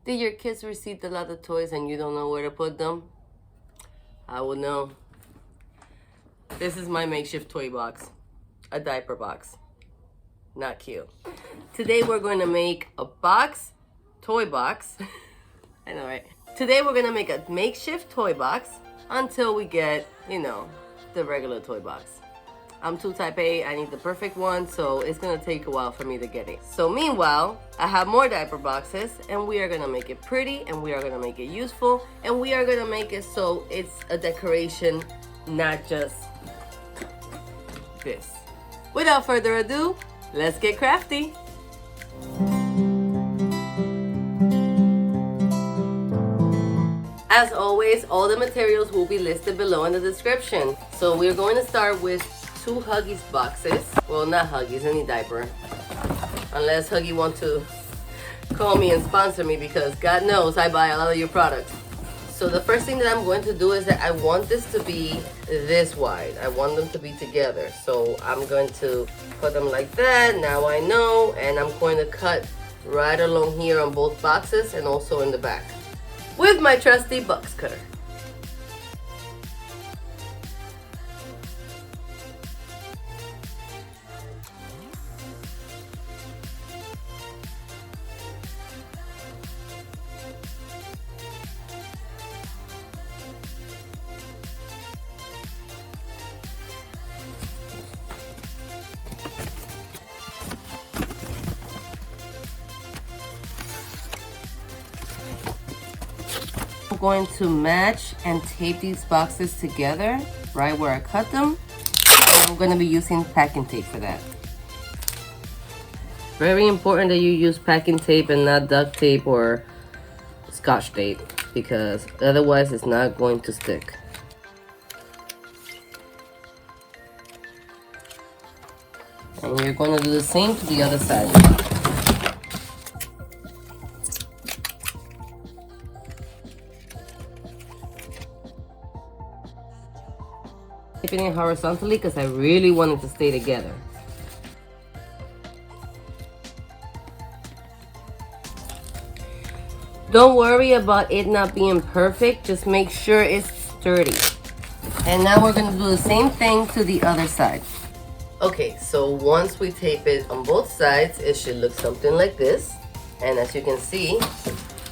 Did your kids receive a lot of toys and you don't know where to put them? I would know. This is my makeshift toy box. A diaper box. Not cute. Today we're going to make a toy box. I know, right? Today we're going to make a makeshift toy box until we get, the regular toy box. I'm too type A, I need the perfect one, so it's gonna take a while for me to get it. So meanwhile, I have more diaper boxes and we are gonna make it pretty and we are gonna make it useful and we are gonna make it so it's a decoration, not just this. Without further ado, let's get crafty. As always, all the materials will be listed below in the description. So we're going to start with 2 Huggies boxes. Well, not Huggies, any diaper. Unless Huggy wants to call me and sponsor me, because God knows I buy a lot of your products. So the first thing that I'm going to do is that I want this to be this wide. I want them to be together. So I'm going to put them like that. Now I know. And I'm going to cut right along here on both boxes and also in the back with my trusty box cutter. I'm going to match and tape these boxes together right where I cut them. And I'm going to be using packing tape for that. Very important that you use packing tape and not duct tape or scotch tape, because otherwise it's not going to stick. And you're going to do the same to the other side. Keeping it horizontally because I really want it to stay together. Don't worry about it not being perfect, just make sure it's sturdy. And now we're going to do the same thing to the other side. Okay, so once we tape it on both sides, it should look something like this. And as you can see,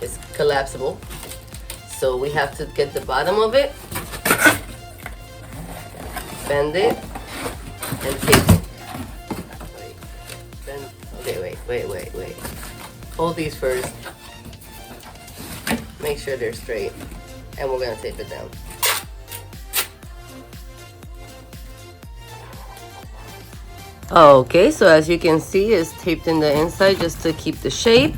it's collapsible. So we have to get the bottom of it, bend it, and tape it. Okay, wait. Hold these first. Make sure they're straight. And we're gonna tape it down. Okay, so as you can see, it's taped in the inside just to keep the shape.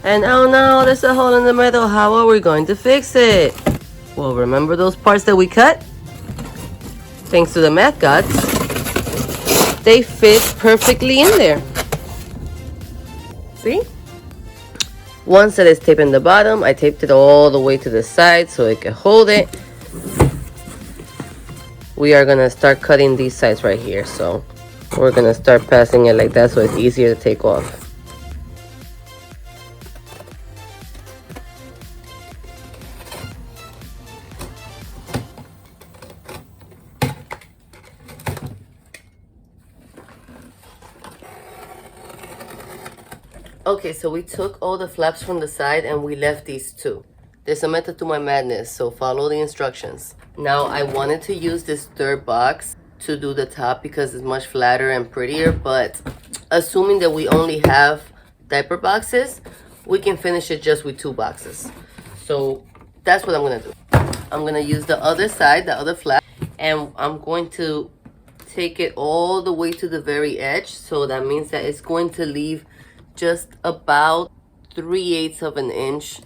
And oh no, there's a hole in the middle. How are we going to fix it? Well, remember those parts that we cut? Thanks to the math gods, they fit perfectly in there. See? Once that is taped in the bottom, I taped it all the way to the side so it can hold it. We are gonna start cutting these sides right here. So we're gonna start passing it like that so it's easier to take off. Okay, so we took all the flaps from the side and we left these 2. There's a method to my madness, so follow the instructions. Now I wanted to use this 3rd box to do the top because it's much flatter and prettier, but assuming that we only have diaper boxes, we can finish it just with 2 boxes. So that's what I'm gonna do. I'm gonna use the other side, the other flap, and I'm going to take it all the way to the very edge. So that means that it's going to leave just about 3/8 of an inch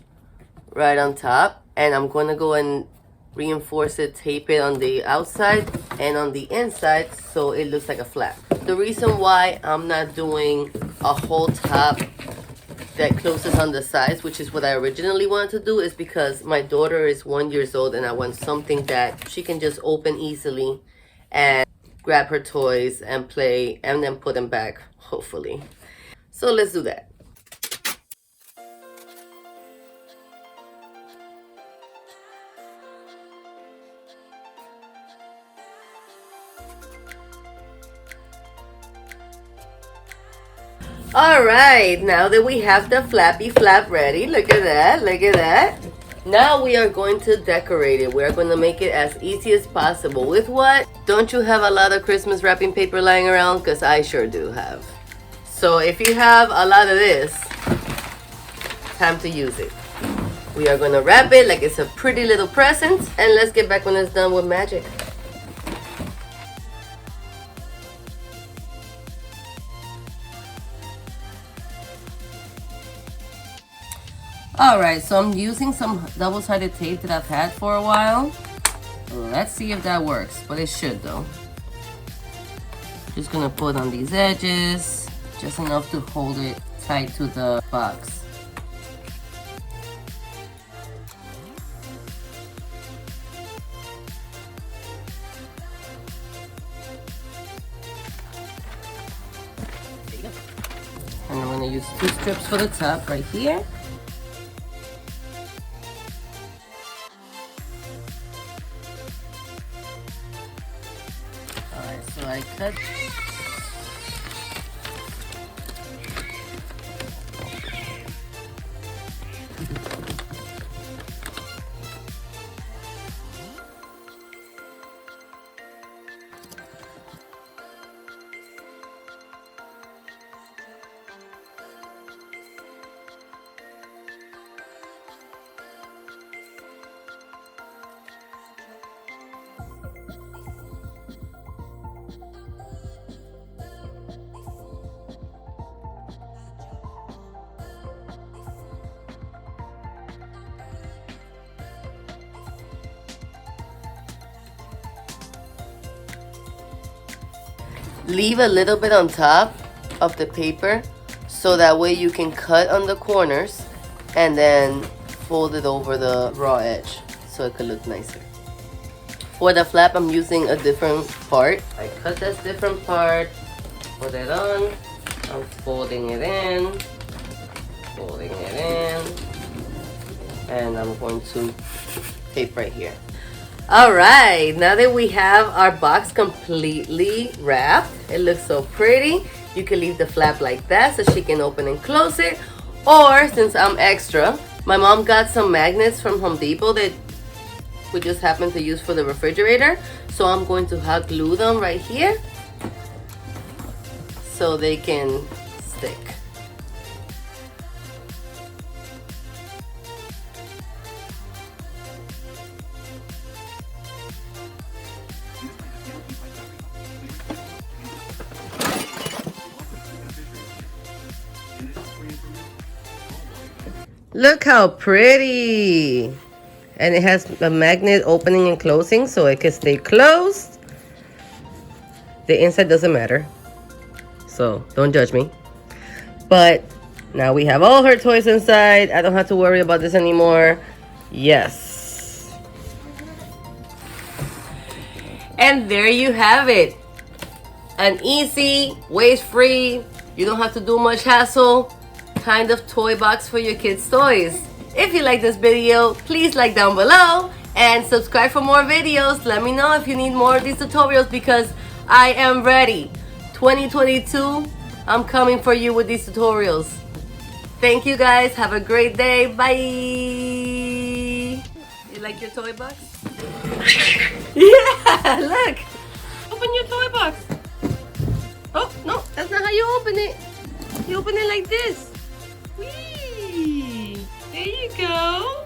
right on top. And I'm going to go and reinforce it, tape it on the outside and on the inside so it looks like a flap. The reason why I'm not doing a whole top that closes on the sides, which is what I originally wanted to do, is because my daughter is 1 year old and I want something that she can just open easily and grab her toys and play and then put them back, hopefully. So let's do that. All right, now that we have the flappy flap ready, look at that, look at that. Now we are going to decorate it. We're going to make it as easy as possible. With what? Don't you have a lot of Christmas wrapping paper lying around? Because I sure do have. So if you have a lot of this, time to use it. We are going to wrap it like it's a pretty little present. And let's get back when it's done with magic. Alright, so I'm using some double-sided tape that I've had for a while. Let's see if that works, but it should though. Just gonna put on these edges, just enough to hold it tight to the box. There you go. And I'm gonna use 2 strips for the top right here. Alright, so I cut. Leave a little bit on top of the paper so that way you can cut on the corners and then fold it over the raw edge so it could look nicer. For the flap, I'm using a different part. I cut this different part, put it on, I'm folding it in, and I'm going to tape right here. Alright, now that we have our box completely wrapped, it looks so pretty. You can leave the flap like that so she can open and close it. Or, since I'm extra, my mom got some magnets from Home Depot that we just happen to use for the refrigerator. So I'm going to hot glue them right here so they can stick. Look how pretty! And it has a magnet opening and closing so it can stay closed. The inside doesn't matter, so don't judge me. But now we have all her toys inside. I don't have to worry about this anymore. Yes. And there you have it. An easy, waste-free, you don't have to do much hassle kind of toy box for your kids' toys. If you like this video, please like down below and subscribe for more videos. Let me know if you need more of these tutorials because I am ready. 2022, I'm coming for you with these tutorials. Thank you guys. Have a great day. Bye. You like your toy box? Yeah, look. Open your toy box. Oh, no, that's not how you open it. You open it like this. Whee! There you go.